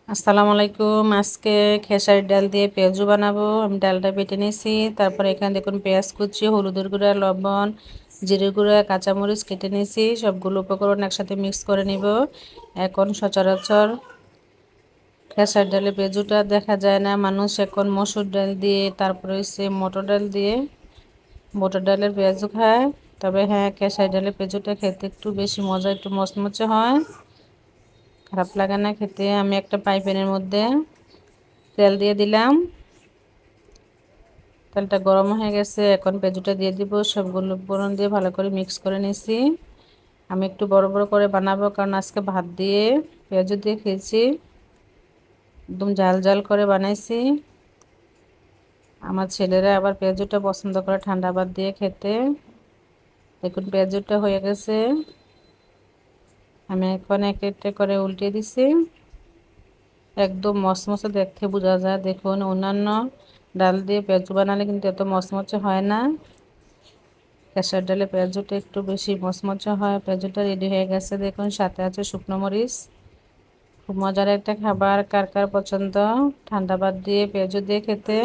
আসসালামু আলাইকুম। আজকে খেসারির ডাল দিয়ে পেঁয়াজু বানাবো। আমি ডালটা বেটে নিয়েছি। তারপরে এখানে দেখুন পেঁয়াজ কুচি, হলুদের গুঁড়া, লবণ, জিরে গুঁড়া, কাঁচামরিচ কেটে নিয়েছি। সবগুলো উপকরণ একসাথে মিক্স করে নিব। এখন সচরাচর খেসারির ডালে পেঁয়াজুটা দেখা যায় না। মানুষ এখন মসুর ডাল দিয়ে, তারপরে হচ্ছে মটর ডাল দিয়ে মটর ডালের পেঁয়াজু খায়। তবে হ্যাঁ, খেসারির ডালের পেঁয়াজুটা খেতে একটু বেশি মজা, একটু মচমচে হয়, খারাপ লাগে না খেতে। আমি একটা পাইপ্যানের মধ্যে তেল দিয়ে দিলাম। তেলটা গরম হয়ে গেছে, এখন পেঁয়াজুটা দিয়ে দিব। সবগুলো উপকরণ দিয়ে ভালো করে মিক্স করে নিয়েছি। আমি একটু বড় বড় করে বানাবো, কারণ আজকে ভাত দিয়ে পেঁয়াজু দিয়ে খেয়েছি। একদম ঝাল ঝাল করে বানাইছি। আমার ছেলেরা আবার পেঁয়াজুটা পছন্দ করে ঠান্ডা ভাত দিয়ে খেতে। দেখুন পেঁয়াজুটা হয়ে গেছে। আমি এখন এক একটা করে উল্টে দিছি। একদম মচমচে দেখতে বোঝা যায়। দেখুন, অন্যান্য ডাল দিয়ে পেঁয়াজু বানালে কিন্তু এত মচমচে হয় না। খেসার ডালে পেঁয়াজুটা একটু বেশি মচমচে হয়। পেঁয়াজুটা রেডি হয়ে গেছে। দেখুন, সাথে আছে শুকনো মরিচ। খুব মজার একটা খাবার। কার কার পছন্দ ঠান্ডা ভাত দিয়ে পেঁয়াজু দিয়ে খেতে?